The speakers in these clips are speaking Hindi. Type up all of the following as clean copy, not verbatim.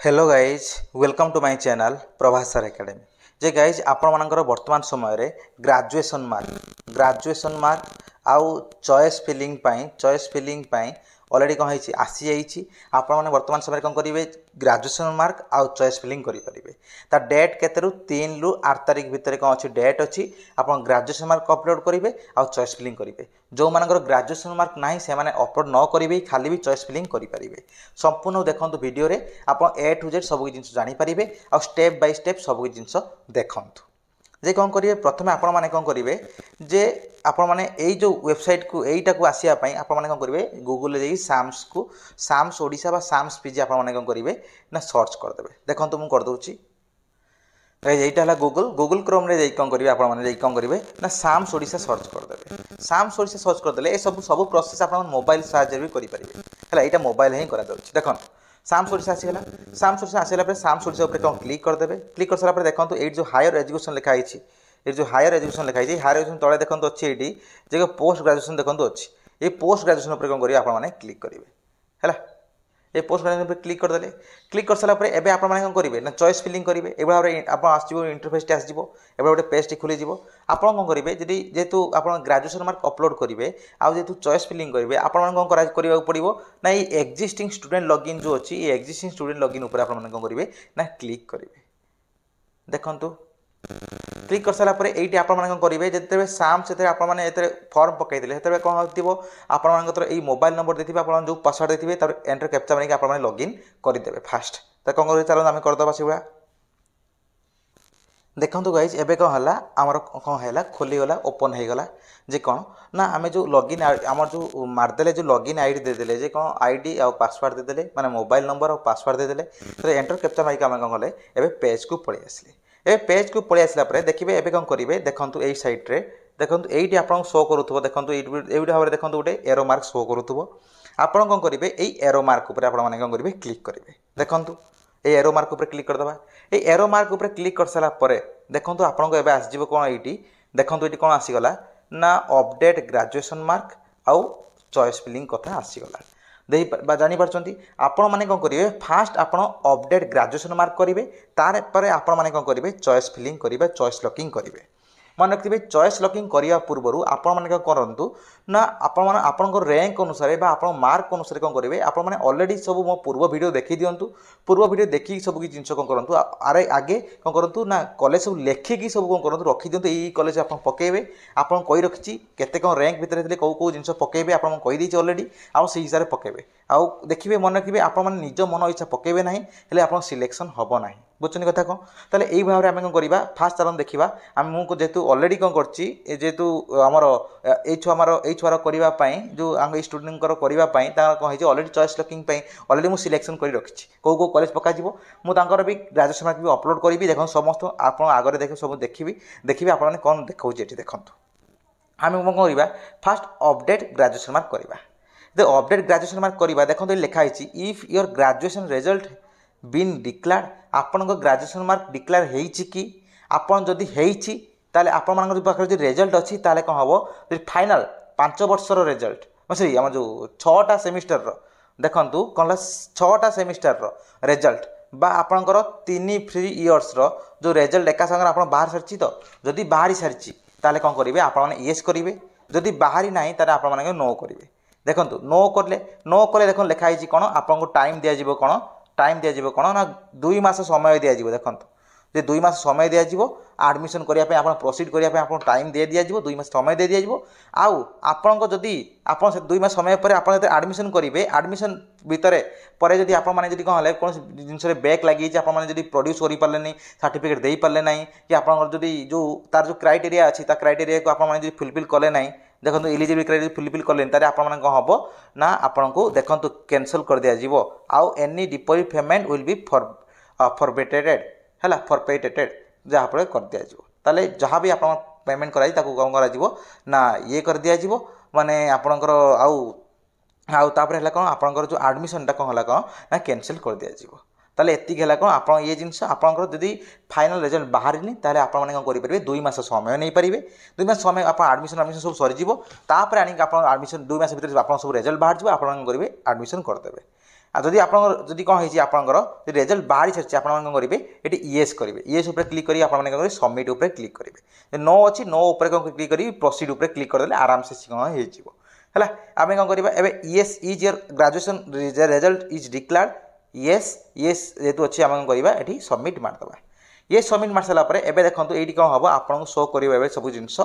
Hello guys welcome to my channel Prabhas sir academy जे गाइज आपण मानकर वर्तमान समय रे ग्रेजुएशन मार्क आउ चॉइस फिलिंग पाई ऑलरेडी कौन है आसी जाइए आपण मैंने वर्तमान समय कौन करेंगे ग्रेजुएशन मार्क आउ चॉइस फिलिंग करेंगे ता डेट केते रु 3 रु 8 तारिख भितर कौन अच्छी डेट अच्छी आप ग्रेजुएशन मार्क अपलोड करेंगे आउ चॉइस फिलिंग करेंगे जो मानकर ग्रेजुएशन मार्क ना से अपलोड न करेंगे खाली भी चॉइस फिलिंग करेंगे संपूर्ण देखो वीडियो रे आप ए टू जेड सब जिन जानीपारे आ स्टेप बाय स्टेप सब जिन देखूँ जे कौन करेंगे प्रथम आपण मैंने कौन करेंगे जे आपण मैंने यही जो वेबसाइट को यहीटा को आसापी आपण मैंने कौन करेंगे गूगल साम्स को साम्स ओडिशा बा साम्स पीजी आपण मैंने कौन करेंगे ना सर्च करदे देखो मुझे करदे यहीटा है गूगल क्रोम रे कौन करेंगे आप कौन करेंगे ना साम्स ओडिशा सर्च करदे साम्स ओडिशा सर्च करदे ये सब प्रोसेस आप मोबाइल साहाय्य भी करेंगे है यहाँ मोबाइल ही कर देखो साम्स ओडिशा आसीगला साम्स ओडिशा आसाला साम्स ओडिशा कौन क्लिक करदे क्लिक कर सारा देखो ये जो हायर एजुकेशन लिखाई ये जो हायर एजुकेशन लिखाई हायर एजुकेशन तले देखो अच्छी ये जो पोस्ट ग्रेजुएशन देखो अच्छी ये पोस्ट ग्रेजुएशन कौन करेंगे आपने क्लिक करेंगे है ये पोस्ट ग्रेजुएशन पर क्लिक करदे क्लिक कर सारा एवं आप कौन करेंगे ना चॉइस फिलिंग करेंगे ये भाव में आप इंटरफेस आसो एवं गोटे पेज खोल आप कौन करेंगे जी जेहेतु आप ग्रेजुएशन मार्क अपलोड करेंगे आउ जेहेतु चॉइस फिलिंग करेंगे आप कौन करा पड़ो ना ये एक्जिस्टिंग स्टूडेंट लॉगिन जो अच्छी ये एक्जिस्टिंग स्टूडेंट लॉगिन उपर आप कौन करेंगे ना क्लिक करेंगे देखंतु क्लिक कर सारा ये आप करेंगे जिते साम से फॉर्म पकईले से कौन हो आप मोबाइल नंबर देते आप जो पासवर्ड देते एंटर कैप्चा बन आप लॉगिन करदे फास्ट तो कौन कर चलो आम करदे से भाया देखो गाइज एवं कौन है आमर कौन है खोलीगला ओपन हो गला जे कौन ना आम जो लॉगिन आम जो मारदे जो लॉगिन आईडी देदेले जे कौन आईडी आ पासवर्ड देदेले माने मोबाइल नंबर और पासवर्ड देदेले तो एंटर कैप्चा मारिक आम कौन कले एवं पेज को पलि आसले ए पेज को पलि आसला देखिए एवं कौन करेंगे देखो यही सैट्रे देखो ये आपको शो करूँ देखो ये भाव में देखो गोटे एरो मार्क शो करूँ आप कौन करेंगे यही एरो मार्क उपर आप कौन करेंगे क्लिक करेंगे देखो ये एरो मार्क उपर क्लिक करदे ये एरो मार्क उपर क्लिक कर सारा देखो आपको एवं आसो कौन ये देखो ये कौन आसीगला ना अपडेट ग्रेजुएशन मार्क आउ चॉइस फिलिंग कथा आसीगला जानीपार्टी आपण मैंने कौन करेंगे फास्ट आप अपडेट ग्रेजुएशन मार्क करेंगे तार पर आपण मैंने कौन करेंगे चॉइस फिलिंग करेंगे चॉइस लॉकिंग करेंगे मन रखिए चॉइस लॉकिंग करने पूर्व आपण मैंने करूँ ना आपण रैंक अनुसार आप मार्क अनुसार कौन करेंगे आपने ऑलरेडी सब मो पूर्व वीडियो देखी दिंतु पूर्व वीडियो देखिए सब जिन कौन करूँ आरे आगे कौन करूँ ना कॉलेज सब लेखिकी सब कौन करूँ रखी दिंतु यही कॉलेज आप पकेबे आप कही रखी केते कौन रैंक भितर कौ कौ जिन पकेबे आप कहीदे ऑलरेडी आउ से हिसाब से पकेबे आउ देखिए मन रखिए आप निज मन इच्छा पकेबे ना हेल्ले आप सिलेक्शन हम ना बुझुनी कथा कौन ताले यही भाव में आम कौन करवा फास्ट चलन देखा आम मुझे जेहतु ऑलरेडी कौन करेतु आमर ये छुआर करने जो आम स्टूडेंट करने कौन है ऑलरेडी चॉइस लॉकिंग ऑलरेडी मुझे सिलेक्शन कर रखी कौ कौ कॉलेज पकाज मुझे भी ग्रेजुएशन मार्क भी अपलोड करी देखो समस्त आप आगे देखे सब देखिए आपने कौन देखा देखो आम कौन करवा फास्ट अपडेट ग्रेजुएशन मार्क करवा जो अपडेट ग्रेजुएशन मार्क करवा देखो ये लिखाई if your graduation result been declared आपण ग्रेजुएशन मार्क डिक्लेयर होइछि कि आपण जदि होइछि ताले आपण मानकर पाखरे जो रिजल्ट अछि ताले कौन हम जो फाइनल 5 वर्षर रिजल्ट सॉरी आम जो 6टा सेमिस्टर रो देखंतु कौन 6टा सेमिस्टर रो रिजल्ट बा आपणकर 3 फ्री इयर्स रो जो रिजल्ट एका संगे आपण बाहर सारछि तो जदि बाहरी सारछि ताले कौन करेंगे आपण यस करेंगे जदि बाहरी नाही ताले आपण माने नो करेंगे देखो नो कले देखो लिखाई कौन आपको टाइम दिज्व कौन टाइम दिज्व कौन ना 2 मास समय दिज्व देखो जे 2 मास समय दिज्व आडमिशन करने आप प्रोसीड करने आप टाइम दे दिज्व 2 मास समय दे दिज्व आउ आपण जदि आप 2 मास समय पर आप आडमिशन करेंगे आडमिशन भितर पर जब आप कौन है कौन जिन बैक लगी आप प्रोड्यूस कर पारे सर्टिफिकेट दे पारे ना कि आप जो तार जो क्राइटेरिया अच्छी क्राइटेरिया को आप फुलफिल कले ना देखो एलिजिबल क्राइटेरिया फुलफिल कले आप कौन हम ना आपको देखो कैंसल कर दिज्व आउ any deposit payment will be forfeited है फॉरफिटेड जहाँफल कर दिज्व ताले जहाँ भी आप पेमेंट कराई कौन कर ये कर दिज्व माने आपणकर आउ तापर है कौन आपणकर जो आडमिशनटा कौन है कौन ना कैंसल कर दिज्व ताले एतिक है कौन आप ये जिन आपंकर जदि फाइनल रिजल्ट बाहर ताले आप कौन करेंगे 2 मास समय नहीं पारे 2 मास समय आप आडमिशन सब सरीज तापर आनिक आप आडमिशन 2 मास भर आप सब रिजल्ट बाहर आप करेंगे आडमिशन करदे जदि आपड़ी कौन होती आपंकर रेजल्ट बाहरी सारी आप करेंगे ये येस करेंगे येस क्लिक करेंगे आप सबमिट उपर क्लिक करेंगे नो अच्छी नो उपर क्लिक करेंगे प्रोसीड उपर क्लिक करदे आराम से कौन है आम कौन करवा एवं yes is your graduation result is declared yes yes जेहतु अच्छी आम कौन करवा ये सबमिट मारदे ये सबमिट मार सारापर एवं देखो ये कौन हम आपको शो कर सब जिनस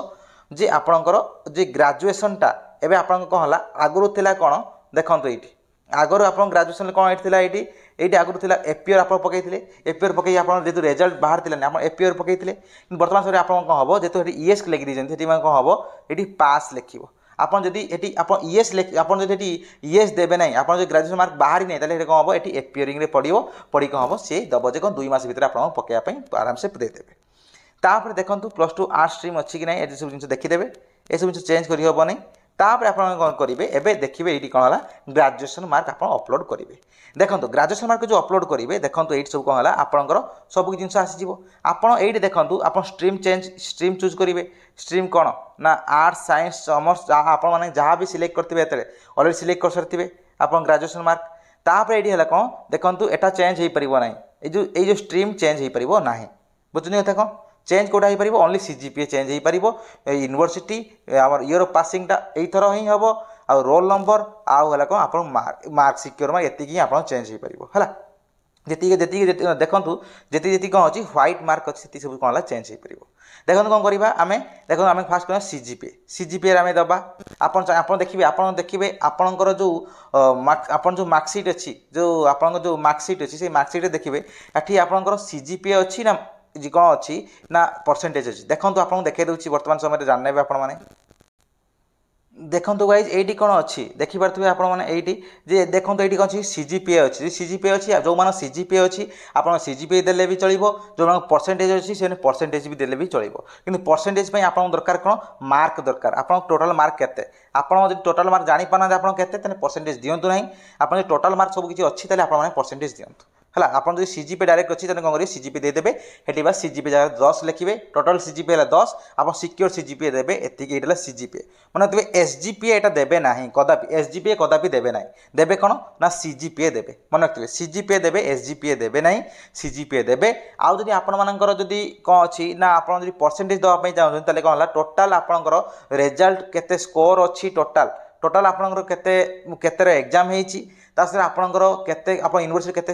जे आपणकर जे ग्राजुएसनटा एवं आप कौन है आगुरी थी कौन देखो ये आगुरी आप ग्राजुएसन कौन ये ये आगुरी थी एपीआर आप पकई एपीआर पकई आप जेहतु रेजल्ट बाहर थी आप एपीआर पकई बर्तमान समय आप कौन हम जेहतु येस लिखी देते कौन हम ये पास लिख आप जदि ये आप येस आप जदि येस देवे ना आप ग्रेजुएशन मार्क बाहरी नहीं ताले कौन हम ये एपीआरिंग पड़ो पड़ी कौन हम सी दब जे कौन 2 मास भितर आप पकड़ापी आराम से देदेवे तापर देखो +2 आर्ट्स स्ट्रीम अच्छी कि ना ये सब जिन देखीदे ये सब जिन चेंज करहब नहीं तापर आप कौन करेंगे एवं देखिए ये कौन है ग्रेजुएशन मार्क आप अपलोड करेंगे देखो ग्रेजुएशन मार्क जो अपलोड करेंगे देखो ये सब कौन है आपंकर सब जिन आसीज आपड़ ये देखो आप स्ट्रीम चेंज स्ट्रीम चूज करेंगे स्ट्रीम कौन ना आर्ट्स साइंस कॉमर्स आप जहाँ भी सिलेक्ट करेंगे अलरेडी सिलेक्ट कर सारी आप ग्रेजुएशन मार्क तापर ये कौन देखो यहाँ चेंज हो पार ना ये स्ट्रीम चेंज हो पार ना बुझुनी कथा कौन चेंज कौटा हो ओनली सीजीपीए चेंज हो पार यूनिवर्सिटी आम इयर ऑफ पासिंगटा यथर ही हम आ रोल नंबर आउ है कौन आप मार्क सिक्योर मार्क ये आप चेंज हो पार है जी देखूँ जी कौन अच्छी व्हाइट मार्क अच्छी सब कौन है चेंज हो पार देखो कौन करवा आम देखो आम फास्ट कह सीजीपीए आम दबा आप देखिए आपंकर जो आप जो मार्कसीट अच्छी जो आप जो मार्कसीट अच्छी से मार्कसीट देखिए ये आपंकर सीजीपीए अच्छी ना जी कौन अच्छी ना परसेंटेज अच्छी देखो आपको देखा दूसरी बर्तमान समय जानने आपण देखो गाइज ये कौन अच्छी देखिपे आप ये देखो ये कौन अच्छी सीजीपीए अच्छी सीजीपीए अच्छी जो मैंने सीजीपीए अच्छी आप सीजीपीए देले भी चलो जो मैंने परसेंटेज अच्छी से परसेंटेज भी देले भी चलो कि परसेंटेज आप दरकार कौन मार्क दरकार आप टोटाल मार्क केते आप टोटाल मार्क जानी पाना आप परसेंटेज दिंतु ना आप टोटाल मार्क सब किसी अच्छी आप परसेंटेज दिंतु है आप सीजीपीए डायरेक्ट अच्छी कौन करेंगे सीजीपीए देदेवे हेटी बस सीजीपीए जगह 10 लिखे टोटाल सीजीपीए है 10 आप सिक्योर सीजीपीए देवे एतिक सीजीपीए मन रखिए एसजीपीए यहाँ देवे ना कदापि एसजीपीए कदापि देवे ना देवे कौन ना सीजीपीए देवे मन रखिए सीजीपीए देवे एसजीपीए देवे ना सीजीपीए देवे आउ जदि आपणकर जदि कौन अच्छी ना आप परसेंटेज देवाई चाहते कौन है टोटाल आपंकर रेजल्ट केते स्कोर अच्छी टोटाल टोटाल आपंकर केते एग्जाम होती तासरे आपंकर केते आप यूनिवर्सिटी केते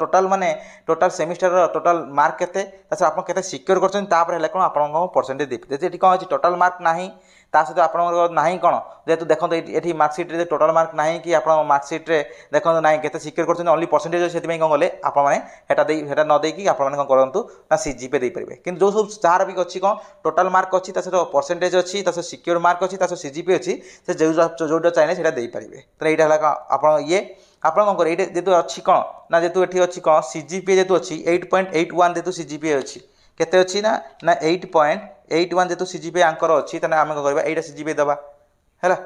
टोटाल माने टोटाल सेमिस्टर टोटाल मार्क केते तासरे आप केते सिक्योर करछन तापर हेले कोन आपन परसेंटेज देबे जेति कोन अछि टोटाल मार्क नाही ता सहित आपनकर नाही कोन जेतु देखो एठी मार्कशीट रे टोटाल मार्क नाही कि आपन मार्कशीट रे देखो नाही केते सिक्योर करछन ओनली परसेंटेज सेति में कोन गले आपन माने हेटा न देकी आपन माने कोन करंतु ना सीजीपीए दे परिबे किंतु जो सब चार भी अछि कोन टोटाल मार्क अछि ता सहित परसेंटेज अछि ता सहित सिक्योर मार्क अछि ता सहित सीजीपीए अछि से जोटा चाहिए सेटा दे परिबे तो एटा हला आपन ये आप कौन करेंगे जेतु अच्छी कौन ना जेतु ये अच्छी कौन सीजीपीए जेतु अच्छी 8.81 जेतु सीजीपीए अच्छी केते अच्छी ना 8.81 जेतु सीजीपीए आंकर अच्छी ताने आम कौन करबा एटा सीजीपीए दबा हैला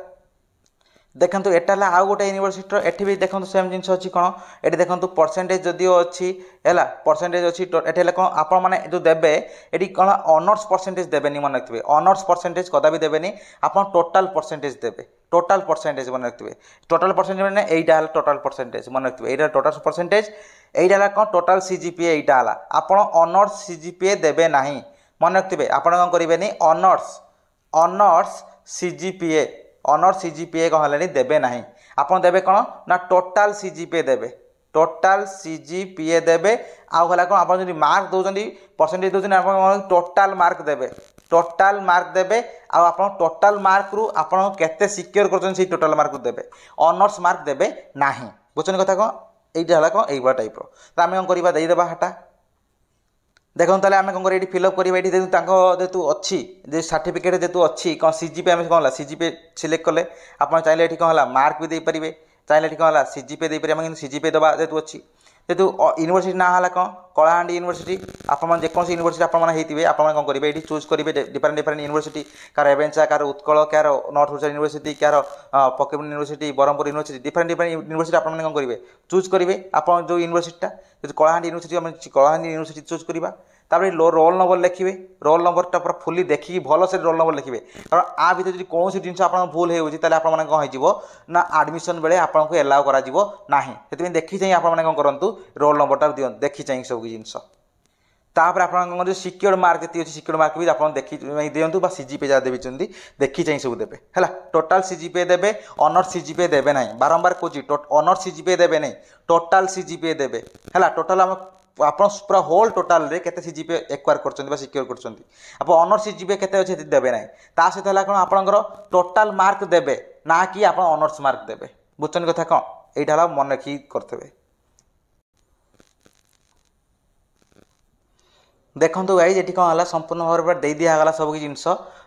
देखो एटा आउ गोटे यूनिवर्सिटी एठी भी देखो सेम जिन अच्छी कौन ये देखो परसेंटेज जदिओ अच्छी है परसेंटेज अच्छी ये कौन आप जो देवे ये कौन ऑनर्स परसेंटेज देवेनि मन रखिए ऑनर्स परसेंटेज कदा भी देवेनि आप टोटाल परसेंटेज देवे टोटाल परसेंटेज मन रखिए टोटाल परसेंटेज मैंने यहीटा है टोटाल परसेंटेज मन रखिए यहाँ टोटाल परसेंटेज यहीटा है कौन टोटाल सीजीपीए यहीटा है आप ऑनर्स सीजीपीए देवे ना मन रखिए आप कौन करेंगे ऑनर्स ऑनर्स सीजीपीए कौन है देवे ना आप देवे कौन ना टोटाल सीजीपीए देवे टोटाल सीजीपीए देवे आउ है कौन आप मार्क दौरान परसेंटेज दौरान टोटाल मार्क देवे टोटाल मार्क देवे आप टोटाल मार्क रु आप केते सिक्योर कर टोटाल मार्क देवे ऑनर्स मार्क देवे ना बुझुन कथा कौन यहीटा है कौन यही टाइप तो आम कौन करवा देदेबा हाटा देखो ताले आम कौन कर फिलअप करवा ये जेतु अच्छी जे सर्टिफिकेट जेतु अच्छी कौन सीजीपीए आम कौन सीजीपीए सिलेक्ट कले आप चाहिए ये कौन है मार्क भी देपारे चाहिए ये कौन है सीजीपीए देपारे आम सीजीपीए दबा जेतु अच्छी जेतु यूनिवर्सिटी ना है कौन कलाहांडी यूनिवर्सिटी आप जेकोसी यूनिवर्सिटी आपते आप कौन करेंगे ये चूज करेंगे डिफरेंट डिफरेंट यूनिवर्सिटी कार रेवेन्सा कार उत्कल कार नॉर्थ ओडिशा यूनिवर्सिटी कार पकेबुन university Brahmapur university different different university आप कौन करेंगे चूज करेंगे आप जो यूनिवर्सिटीटा जो Kalahandi university Kalahandi university choose करवा तापर रोल नंबर लिखिए रोल नंबरटा पूरा फुली देखिए भल से रोल नंबर लिखिए कारण आ भीतर जो कौन जिन आप भूल होने कौन हो ना आडमिशन बेले आपको एलाउ करा देखी चाहिए आपने कौन करूँ रोल नंबरटा दिखाँ देखी चाहिए सब जिनस तापर आप सिक्योर्ड मार्क जी अच्छी सिक्योर्ड मार्क भी आप देखी दिंतु सीजीपीए जहाँ देवी देखी चाहिए सब देवे है टोटाल सीजीपीए देवे ऑनर्स सीजीपीए देवे ना बारंबार कौन ऑनर्स सीजीपीए देवे नहीं टोटाल सीजीपीए देवे है टोटाल आम आप पूरा होल टोटाल रे केते सीजीपीए एक्वायर कर सिक्योर कर ऑनर्स सीजीपीए केते अच्छे देवे ना ता सहित है कौन आपंकर टोटाल मार्क देवे ना कि आप ऑनर्स मार्क देवे बुझुन कथा कौन यहाँ मन रखी करते देखो गाइज ये कौन है संपूर्ण भाव में दे दिगला सब जिनस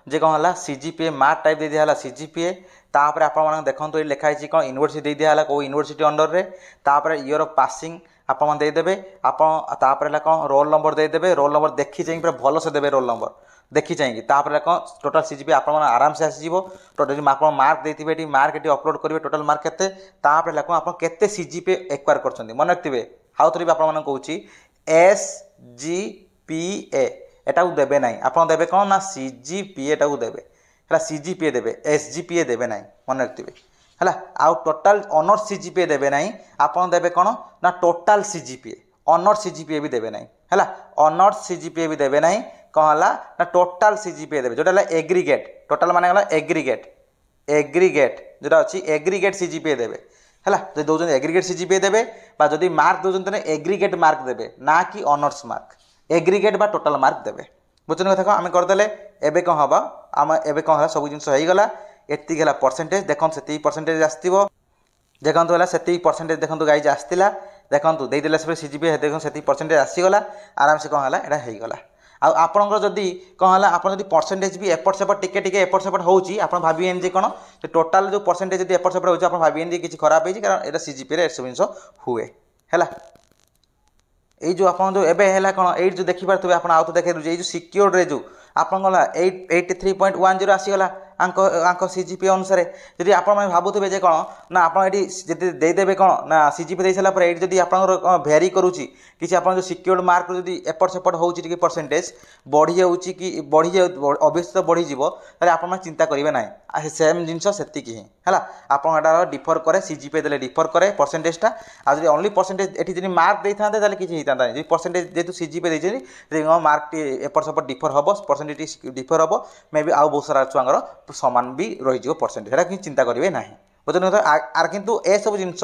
जे कौन है सीजीपीए मार्क टाइप दे दिगला सीजीपीए तापर आप देखो ये लिखाई कौन यूनिवर्सिटी दे दिगला कौ यूनिवर्सिटी अंडर रे तापर ईयर ऑफ पासिंग आप देदेवे आपर कौन रोल नंबर देदेवे रोल नंबर देखी चाहिए पूरा भल से देवे रोल नंबर देखी चाहिए तापर कौन टोटाल सीजीपीए आप आराम से आसीज टोटाल आप मार्क देते मार्क ये अपलोड करेंगे टोटाल मार्क के तापर कौन आप केते सीजीपीए एक्वायर कर मन रखिए आउ थे भी आपको कहूँ SGPA एटा देवे ना आप देवे कौन ना CGPA टाक देवे है CGPA देवे SGPA देवे ना मन रखिए है आउ टोटाल ऑनर्स सीजीपीए देवे ना आप देवे कौन ना टोटाल सीजीपीए ऑनर्स सीजीपीए भी देवे ना है ऑनर्स सीजीपीए भी देवे ना कौन है ना टोटाल सीजीपीए देवे जोटा एग्रीगेट टोटाल माने गला एग्रीगेट जोटा अच्छी एग्रीगेट सीजीपीए देवे है जो दौरान एग्रीगेट सीजीपीए देवे जदि मार्क दौरान एग्रीगेट मार्क देवे ना कि ऑनर्स मार्क एग्रीगेट बा टोटाल मार्क देवे बुझुन कथा आम करदे एवं कौन हम आम एवं कौन है सब जिन होगला एति है परसेंटेज देखो से परसेंटेज आसो देखो है से परसेंटेज देखो गाइज आसला देखो देदेला सीजीपीए देखो से परसेंटेज आसीगला आराम से कौन है यहाँ होगला आपंकर जदि कौन है आप परसेंटेज भी एपट सेपट टिके एपट सेपट होप भाविए कौन टोटाल जो परसेंटेज जब एपट सेपट हो भाविए किसी खराब होती कारण यहाँ सीजीपीए सब जिन हुए है ये जो आप जो एवं है कौन ये जो देखिपे आप आउ तो देखे दूसरे जो सिक्योर्ड रे जो आप 83.10 आसीगला आंक सीजीपीए अनुसार जदि आप भावुवे जे कौन ना आप देदेवे कौन ना सीजीपीए दे सारा ये जब आप भेरी करुच्ची किसी आप जो सिक्योर्ड मार्क जब एपट सेपट होती परसेंटेज बढ़ी जाऊँगी कि बढ़ी अभ्यस्त बढ़ीज आप चिंता करेंगे ना सेम जिनस से है आप डिफर करे सीजीपीए दे डिफर करे परसेंटेजटा आज ओनली परसेंटेज ये जब मार्क दे था किसी होता है परसेंटेज जेहतु सीजीपीए देते मार्क एपट सेपट डिफर हम परसेंटेज डिफर हम मे भी आउ बहुत सारा छुआर सामान भी रही परसेंटेज है कि चिंता करेंगे ना बुझे आर कितु ए सब जिनस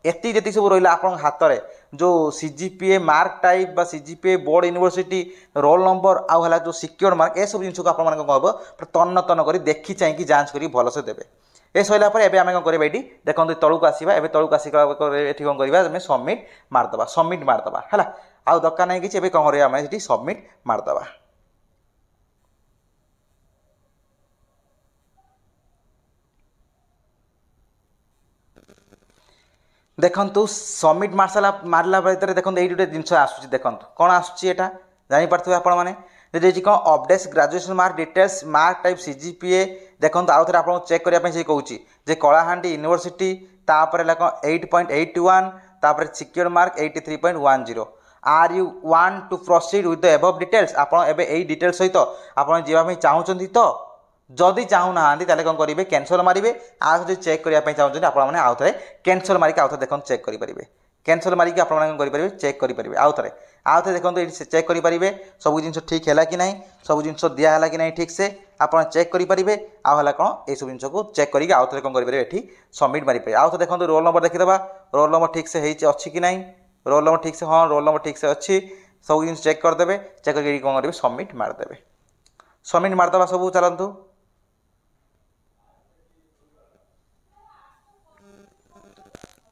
एति जी सब रहा आप हाथ में जो सीजीपीए मार्क टाइप बा CGPA board university roll number आउ है जो सिक्योर्ड मार्क ए सब जिन को आप कह तन्न तन्न कर देखी चाहिए जांच कर भलसे देवे ये सरला आम कौन करा ये देखो तौक आसवा ए तौक आसिक ये कौन करवा सबमिट मारदे है आउ दरकार नहीं कि कौन करें सबमिट मारदे देखु सबमिट मारला भितर देखो ये गोटे जिन आसूँ देखो कौन आसूँ जापारे आपण मैंने कौन update graduation mark details mark type CGPA देखो आउ थे आपको चेक करने कहूँ जे कलाहांडी यूनिवर्सिटी तापर कौन 8.81 तापर secured mark 83.10 are you want to proceed with the above details आप डिटेल्स सहित आप जावाई चाहूँगी तो जदि चाहूना ताले कौन करेंगे कैंसल मारे आज जो चेक करने चाहते हैं आउ थे कैंसल मारिक आउ थे देखो चेक करेंगे कैंसल मारिक आपरे चेक करेंगे आउ थे देखो चेक करेंगे सब जिन ठीक है कि नहीं सब जिन दिहला कि नहीं ठीक से आप चेक करेंगे आउ है कौन ये सब जिन को चेक करके आउ थे कौन करेंगे ये सबमिट मारिपे आउ थे देखो रोल नंबर देखीदे रोल नंबर ठीक से अच्छी कि नहीं रोल नंबर ठीक से हाँ रोल नंबर ठीक से अच्छी सब जिन चेक करदे चेक करके कौन करेंगे सबमिट मारदे सब चलतु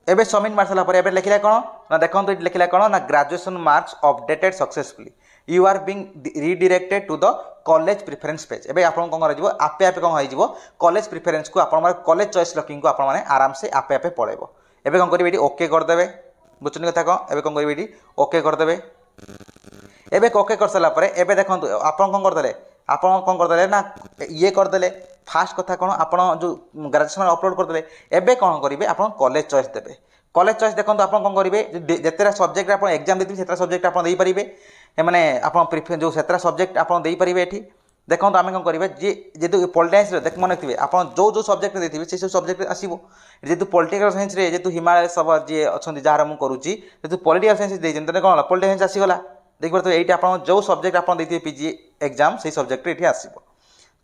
एबे सबमिट मार सारा पर लिखला कौन ना देखो ये लिखला कौन ना graduation marks updated successfully you are being redirected to the college preference page एबे आपन कौन कर आपे आपे कौन हो कॉलेज प्रिफरेंस को आप कॉलेज चॉइस लॉकिंग को आप आराम से आपे आपे पड़ेबो एबे कौन करेंगे ओके करदे बुझुन कथा कौन एबे कौन करेंगे ओके करदे एबे ओके कर सारा पर एबे देखो आप कौन करदे आप कौन करदे ना ये करदे फास्ट कथा कौन आप जो ग्रेजुएशन अपलोड करदे एबे कौन करेंगे आप कॉलेज चॉइस देवे कॉलेज चॉइस देखो आप करेंगे जिते सब्जेक्ट आप एग्जाम देते से सब्जेक्ट आप देपारे मैंने आप जो से सब्जेक्ट आप देपारे ये देखो आम कौन करेंगे जी जेहतु पॉलिटिक्स देख मन रखिए आप जो जो सब्जेक्ट देते से सब सब्जेक्ट आसो जेहतु पॉलिटिकल साइंस जेहतु हिमालय सब जी अच्छा जार मुझे करुच्ची जेहतु पॉलिटिकल साइंस देते कौन पॉलिटिकल साइंस आसीगला देखिए ये आप जो सब्जेक्ट आप देते पीजी एग्जाम से सब्जेक्ट ये आसो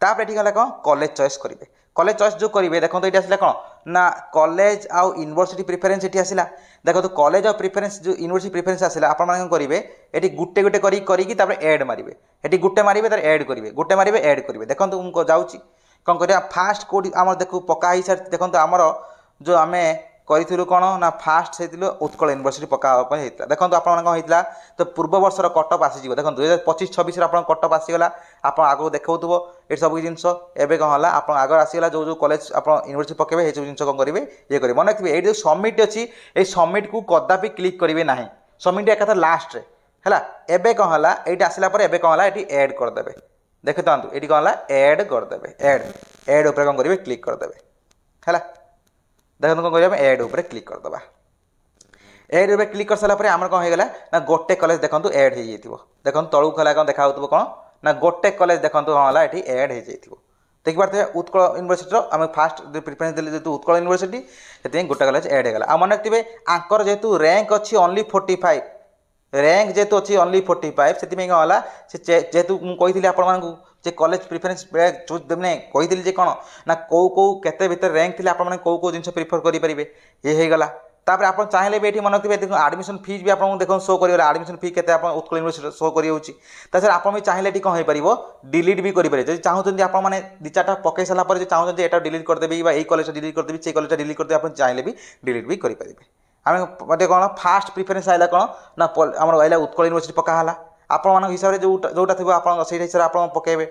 तापर ये कौन कॉलेज चॉइस करेंगे कॉलेज चॉइस जो करेंगे देखो ये आसला कौन ना कॉलेज आउ यूनिवर्सिटी प्रिफरेन्स ये आसला देखो तो कॉलेज और प्रिफरेन्स जो यूनिवर्सिटी प्रिफरेन्स आसला आप करेंगे ये गोटे गोटे करी एड मारे ये गोटे मारे तार एड करेंगे गोटे मारे एड करेंगे देखो मुझे जाऊँगी कौन कर फास्ट कौटी आम देखो पकाई सारी देखो आमर जो आम करूँ कौन ना फास्ट से उत्कल यूनिवर्सिटी पकापी होता देखो आप कौन होता तो पूर्व वर्षर कटअप आसीज देखो 2025-26 आप कटअप आसीगला आप आगे देखो ये सब जिनस एवं कौन है आप आगे आसीगला जो जो कॉलेज आप यूनिवर्सिटी पकेबे ये सब जिन कौन करेंगे ये करेंगे मन रखिए ये जो सबमिट अच्छी ये सबमिट को कदापि क्लिक करेंगे ना सबमिट एक लास्ट है एवं कौन है ये आसला एवं कौन है ये एड करदे देखते था ये कौन है एड करदे एड उपर कौन करेंगे क्लिक करदे है देखो कौन करेंगे एड उपर क्लिक करदे एड उपर क्लिक कर सारा आम कौन होगा ना गोटे कॉलेज देखो एड हो देखो तलू खला कौन देखा कौन ना गोटे कॉलेज देखो कौन है ये एड हो देखिए उत्कल यूनिवर्सिटी आम फास्ट प्रिफरेन्स देते जेहतु उत्कल यूनिवर्सिटी से गोटे कॉलेज एड होगा आ मन रखिए आंकर जेहतु रैंक अच्छी ओनली 45 रैंक जेहतु अच्छी ओनली 45 से कौन है जेहतु मुझे आपको कॉलेज प्रिफरेन्स चूज मैंने कही कौन ना कौ कौ के भर रैंक थी आपने कौ कौ जिन प्रिफर करेंगे ये होगला तापर आप चाहिए भी ये मन रखिए देखो आडमिशन फीस भी आपको देखो शो कर आडमिशन फी के उत्कल यूनिवर्सिटी शो कर आप भी चाहिए ये कौन हो डिलीट भी करेंगे जब चाहते आप दि चार्टा पकई सारापर जो चाहते यहाँ डिलीट करदेवी ये कॉलेज डिलीट करदेवी से कॉलेज डिलीट करदेवी आप चाहिए भी डिलीट भी करेंगे आम कौन फास्ट प्रिफरेन्स आइला कौन ना आम आइला उत्कल यूनिवर्सिटी पकाला आपण हिसाब से जोटा थी आप हिसाब से आप पकेबे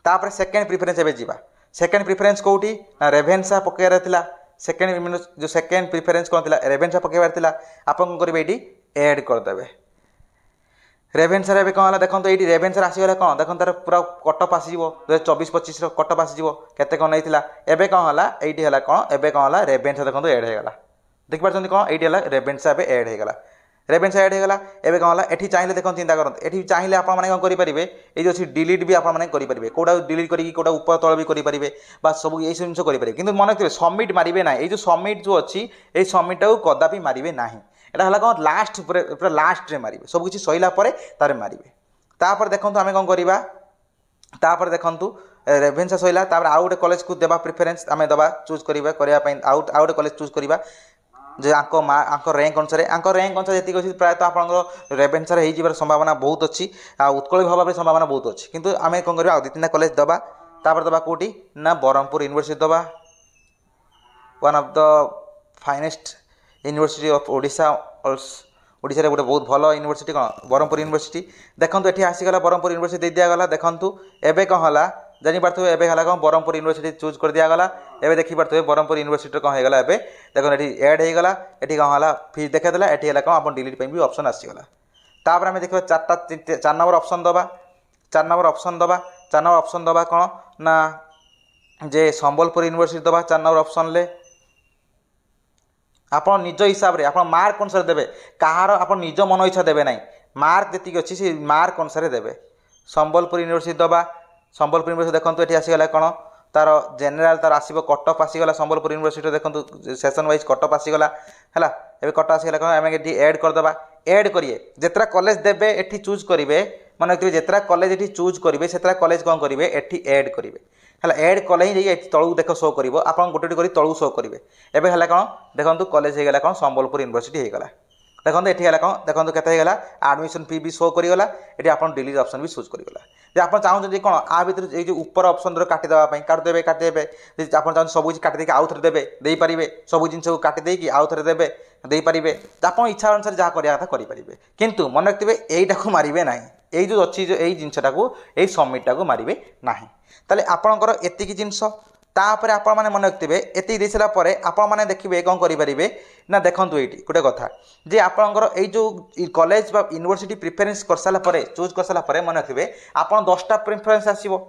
तापर सेकेंड प्रिफरेन्स एवं जावा सेकेंड प्रिफरेन्स कौटी ना रेभेन्सा पकेबार था सेकेंड जो सेकेंड प्रिफरेन्स कौन थी रेभेन्सा पकेबार था आप कौन करेंगे ये एड करदे रेभेन्सा रे कौन है देखो ये रेभेन्सा आसीगला कौन देखो तार पूरा कटअप आसीज 2024-25 कटअप आसीज केते कौन नहीं एवं कौन है ये कौन एवं कौन है रेभेन्सा देखो एड होगा देखिए कौन ये रेभेन्सा एड होगा रेभेन्सा एड होगा एवं कौन है ये चाहिए देखो चिंता करते ये चाहिए आप कौन करेंगे ये जो डिलीट भी आपने करेंगे कौटा डिलीट करके कौटा ऊपर तल भी करेंगे सब ये सब जिन करेंगे कि मन रखिए सबमिट मारे ना ये जो सबमिट जो अच्छी ये सबमिट को कदापि मारे ना यहाँ कौन लास्ट पूरा लास्ट मारे सब किसी सैला तार मारे तापर देखो आम कौन करवा तापर देखु रेभेन्सा सैला आउ गोटे कॉलेज को देवा प्रिफरेन्स आम दबा चूज करने आउ गोटे कॉलेज चूज करवा जो आंक रैंक अनुसार जी अच्छी प्रायतः आप रेभेन्सा हो संभावना बहुत अच्छी उत्कल भाव में संभावना बहुत अच्छी किंतु आम कौन करवा दु तीन कॉलेज दबा तापर दबा कौटी ना ब्रह्मपुर यूनिवर्सिटी दबा one of the finest university of Odisha Odisha गोटे बहुत भल यूनिवर्सिटी कौन ब्रह्मपुर यूनिवर्सिटी देखो ये आसीगला ब्रह्मपुर यूनिवर्सिटी दे दिगला देखु एवं कौन है जानीपे एवं है कौन ब्रह्मपुर यूनिवर्सिटी चूज कर दिगला एवं देखिपे ब्रह्मपुर यूनिवर्सिटी कौन होगा एवं देखो ये एड होगला ये कौन है फीस देखेदेला ये है कौन आप डिलीट भी ऑप्शन आसीगला तापर आम देखा चार नंबर ऑप्शन दबा 4 नंबर ऑप्शन दबा कौन ना जे संबलपुर यूनिवर्सिटी दबा 4 नंबर ऑप्शन ले आप निज हिसाब से आप मार्क अनुसार देवे कहार आप निज मन इच्छा देवे ना मार्क जी अच्छी से मार्क अनुसार देवे संबलपुर यूनिवर्सिटी दबा संबलपुर यूनिवर्सिटी देखो ये आसीगला कौन तार जेनेल तार आसो कटअप आसीगला संबलपुर यूनिवर्सिटी देखो सेसन वाइज कटअप आसीगला है एवं कटअप आसीगला कौन आम ये एड करदे एड करिए जितना कॉलेज देवे ये चूज करेंगे मन रखिए जितना कॉलेज ये चूज करेंगे से कॉलेज कौन करेंगे ये एड करेंगे है एड कले ही तलू देख शो कर आप गोटे गोटे तलू शो करेंगे एवं है कौन देखो कॉलेज होगा कौन संबलपुर यूनिवर्सिटी होगा देखो ये है कौन देखो केते आडमिशन फी भी शो करगला ये आप डिलीट ऑप्शन भी चूज करगला जे आप चाहते कौन आ भर जो ऊपर ऑप्शन काटिदेवाई काटिदेवे आप चाहते सब किसी काटिदे आउ थे देवे दे पारे सब जिन को काटिदेकी आउ थे देवे दे पारे आप इच्छा अनुसार जहाँ कराया कथा करेंगे किंतु मन रखिए यहीटा को मारे ना ये जो अच्छी जो यही जिनटा को यही सबमिटा को मारे ना ताले आपणकर एतिकी जिनस तापर आप मन रखिए ये दे सारापर आपण देखिए कौन करेंगे ना देखूँ ये गोटे कथा जे आपणकर ये जो कॉलेज यूनिवर्सिटी प्रिफरेन्स कर सारापर चूज कर सारापर मन रखिए आप 10टा प्रिफरेन्स आसो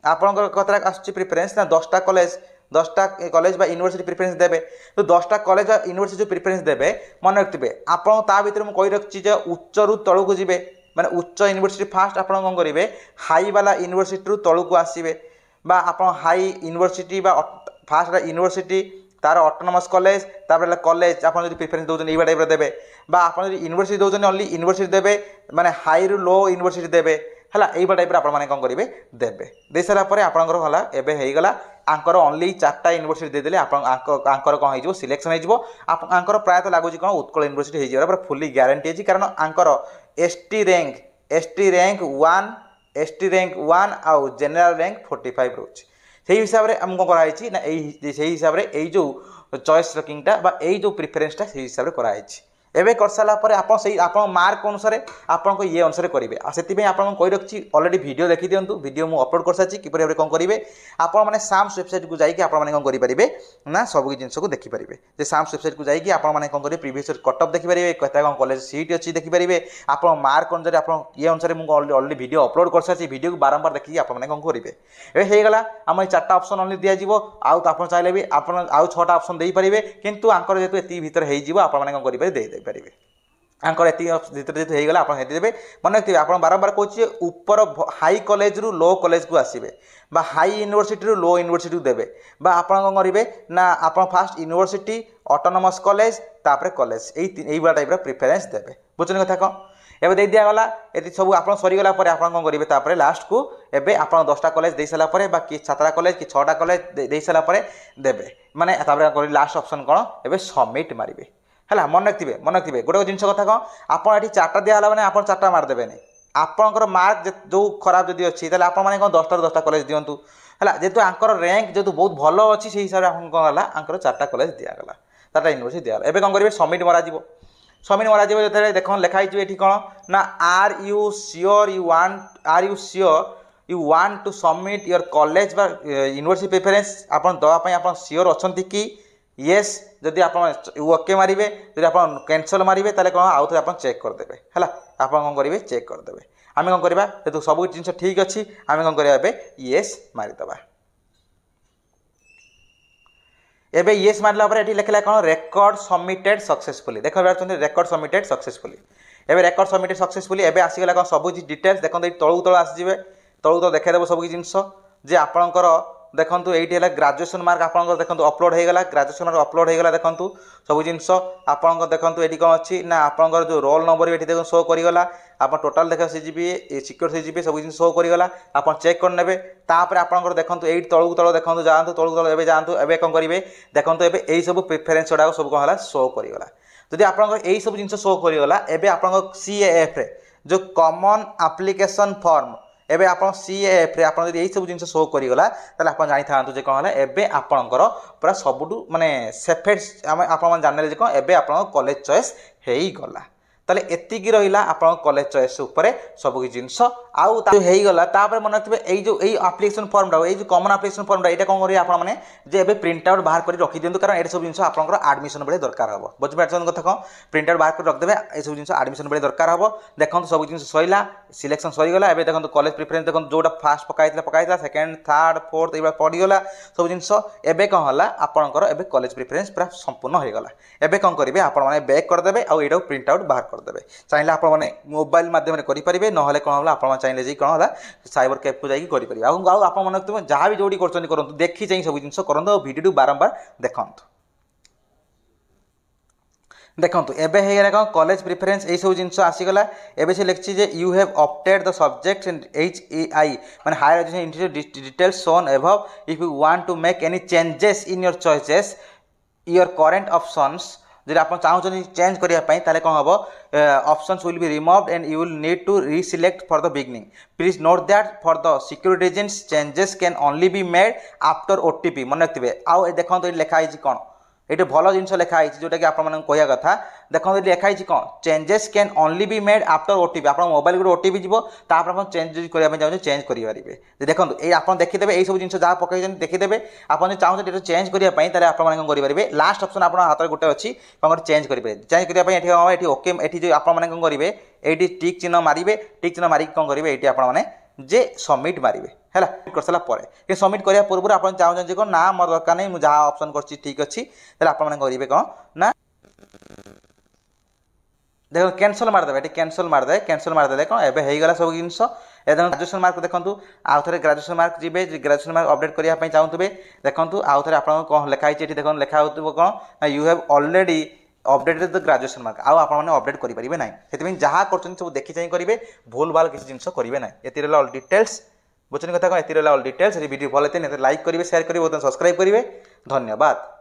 आपणकर कथा आस प्रिफरेन्स ना 10टा कॉलेज 10टा कॉलेज यूनिवर्सिटी प्रिफरेन्स देवे तो 10टा कॉलेज यूनिवर्सिटी जो प्रिफरेन्स देवे मन रखिए आपन ता भीतर मु कहि रखछि जे उच्च रु तळु को जिवे माने उच्च यूनिवर्सिटी फास्ट आपन कोन करिवे हाई वाला यूनिवर्सिटी रु तळु को आसीबे बा आपन हाई यूनिवर्सिटी बा फास्ट यूनिवर्सिटी तार ऑटोनोमस कॉलेज तापर कॉलेज आप प्रिफरेन्स दौरान ये टाइप देवे आप यूनिवर्सिटी दौरान ओनली यूनिवर्सिटी देवे माने हाई रु लो यूनिवर्सिटी देवे है यही टाइप आपने कौन करेंगे देवे दे सारापर आपंकर है एवं होगला आंकर ओनली 4टा यूनिवर्सिटी देदेले आंकर कौन हो सिलेक्शन होकर प्रायतः लगुच कौन उत्कल यूनिवर्सिटी हो फुली ग्यारंटी है कारण आंकर एसटी रैंक 1 आउ जनरल रैंक 45 रोचे से हिसाब से आमको कराई ना से हिसाब से यही जो चॉइस रकिंगटा यही जो प्रिफरेन्सटा से हिसाब से कराई एवं कर सारापर आप मार्क अनुसार आपको ये अनुसार करेंगे से कही रखी अलरेडी वीडियो देखी दिंतु वीडियो मुझे अपलोड कर सारी किपर भाव कौन करेंगे आपने साम्स वेबसाइट को जाकि आपने कौन करेंगे ना सब जिन को देखिपारे साम्स वेबसाइट को जाकि आपने कौन करेंगे प्रीवियस कटअप देखिपारे कहता कौन कॉलेज सीट अच्छी देखिपारे आप मार्क अनुसार आप ये अनुसार मुझे अलरेडी वीडियो अपलोड कर सारी वीडियो को बारंबार देखिए आपने कौन करेंगे ये होगला आम 4टा ऑप्शन ओनली दिज्व आप चाहिए भी आप 6टा ऑप्शन दे पारे किंतु आंकर जेहतु ये भितर होने कौन करेंगे देदेपारे आंकर भर जो होगा आप देते मन रखिए आप बारंबार कहे ऊपर हाई कॉलेज रु लो कॉलेज को आसवे हाई यूनिवर्सिटी रु लो यूनिवर्सिटी देवे आप कौन करेंगे ना आप फास्ट यूनिवर्सिटी ऑटोनोमस कॉलेज तापर कॉलेज यही टाइप प्रिफरेन्स देवे बुझे कथा कौन एवं दे दिगला ये सब आप सरीगला आप कौन करेंगे लास्ट को एवं आप 10टा कॉलेज दे सारापर कि 7टा कॉलेज कि 6टा कॉलेज दे सारापर देवे माने लास्ट ऑप्शन कौन एवं सबमिट मारे है मन रखिए गोटे जिन कथा कौन आपड़ ये 4टा दिहला मैंने आप 4टा मारदेवे आपंकर मार्क जो खराब जदि अच्छी आपने कौन 10टा कॉलेज दिंतु है जेहतु आंकर रैंक जेहतु बहुत भल अच्छी से हिसाब से कौन है आंकर 4टा कॉलेज दिगला 4टा यूनिवर्सिटी दिगला एवं कौन करेंगे सबमिट मरा सबमिट मरा जो देख लिखाई ये कौन ना are you sure you want to submit your college university preference आप दवाई आप श्योर अच्छा कि येस जदि आप ओके मारे जब आप कैंसल मारे ताले कौन आउ थे आप चेक करदे है आप कौन करेंगे चेक करदे आम कौन करवा जेहतु सब जिन ठीक अच्छी आम कौन करवा येस मारिदे एबे येस मारला पर लिखला कौन रेकर्ड सबमिटेड सक्सेसफुली देख रेकर्ड सबमिटेड सक्सेसफुली एबे रेकर्ड सबमिटेड सक्सेसफुली एबे आसीगला कौन सब डिटेल्स देखो तलू तल आसीजे तलू तल देखादेव सब जिनस जे आपणकर देखो ये ग्रेजुएशन मार्क आप देखो अपलोड होगा ग्रेजुएशन मार्क अपलोड होगा देखो सब जिनस आप देखो ये कौन अच्छी ना आपंकर जो रोल नंबर भी देखो शो करगला आप टोटाल देख सीजीपी सिक्योर सीजीपी सब जिन शो करगला आप चेक करने तापर आपंकर देखो ये तलू तल देखो जातु तलू तल एवं जातु एवं कौन करेंगे देखो यही सब प्रिफरेन्स गुड़ाक सब कौन है शो करगला जदि आपंकर यही सब जिन शो करगला एवं आप CAF जो कॉमन एप्लिकेशन फॉर्म एबे आप CAF आप यही सब जिन शो करगला आप जानी था कौन है एबे आपणकर पूरा सबुठ माने सेफेस्ट आप जाने कौन एबे आप कॉलेज चॉइस हो गला ताले एतिकी रहिला आपन कॉलेज चॉइस ऊपर सब कि जिनस आउ गला तापर मन रखिबे एई जो एई एप्लिकेशन फॉर्मटा एई जो कॉमन एप्लिकेशन फॉर्मटा एटा कोन करिवे आपण माने जे एबे प्रिंट आउट बाहर करि रखि दियंतु कारण एटा सब जिनस आपनकर एडमिशन बेले दरकार हबो बुझि पाछन कथा को प्रिंट आउट बाहर करि रख देबे ए सब जिनस एडमिशन बेले दरकार हबो देखंतु सब जिनस सइला सिलेक्शन सरि गला एबे देखंतु कॉलेज प्रेफरेंस देखंतु जोटा फास्ट पकाइतला सेकंड थर्ड फोर्थ एबा पड़ी गला सब जिनस एबे कोन हला आपनकर एबे कॉलेज प्रेफरेंस पूरा संपूर्ण हो गला एबे कोन करिवे आपण माने बैक कर देबे आ एटा प्रिंट आउट बाहर कर देबे चाहिए आप मोबाइल माध्यम करेंगे ना कौन आप चाहिए कौन है साइबर कैफ को जाकि करेंगे आप मन जहाँ भी जोड़ी करूँ देखी चाहिए सब जिन करूँ वीडियो बारंबार देखु देखो एबे है कौन कॉलेज प्रिफरेंस यही सब जिन आसीगला एबे से लिखी जे you have opted the subject and HEI माने higher education institute details shown above if you want to make any changes in your choices your current options जब आप चाहते चेंज करने ताले कौन हम options will be removed and you will need to reselect for the beginning please note that for the security reasons changes can only be made after OTP मन रखिए आउ देखो ये लिखाई कौन ये भल जिन लिखाई जोटा कि आप कह कथा देखो ये लिखाई कौन changes can only be made after OTP आप मोबाइल गोटे OTP जीव तापर आप चेंज करने चाहिए चेंज करेंगे देखो ये आप देखीदे यही सब जिन जहाँ पकड़ देखीदे आप चाहते चेंज करने आप करेंगे लास्ट ऑप्शन आप हाथ में गोटे अच्छी कौन चेंज करेंगे चेंज करने ओके ये जो आप कौन करेंगे ये टिक चिन्ह मारे टिक चिन्ह मारिक कौन करेंगे ये आपने जे सबमिट मारे है कर सारा कि सबमिट करा पूर्व आप चाहते कौन ना मोर दरकार नहीं मुझे जहाँ ऑप्शन कर ठीक अच्छी करेंगे कौन ना देखो कैंसल मारदे ये कैंसल मारदे कौन एवं हो गला सब जिनस ग्रेजुएशन मार्क देखो आउ थे ग्रेजुएशन मार्क जी ग्रेजुएशन मार्क अपडेट करने चाहूबे देखो आउ थे आप कौन लिखाई देख लिखा हो कौन you have already updated the graduation mark आउ आपने अपडेट करेंगे ना से जहाँ कर सब देखी चाहिए करेंगे भूल भाल किसी जिन करेंगे ना ये ऑल डिटेल्स बुझे कथा कौन ये ऑल डिटेल्स वीडियो भल लाइक करेंगे शेयर करेंगे सब्सक्राइब करेंगे धन्यवाद।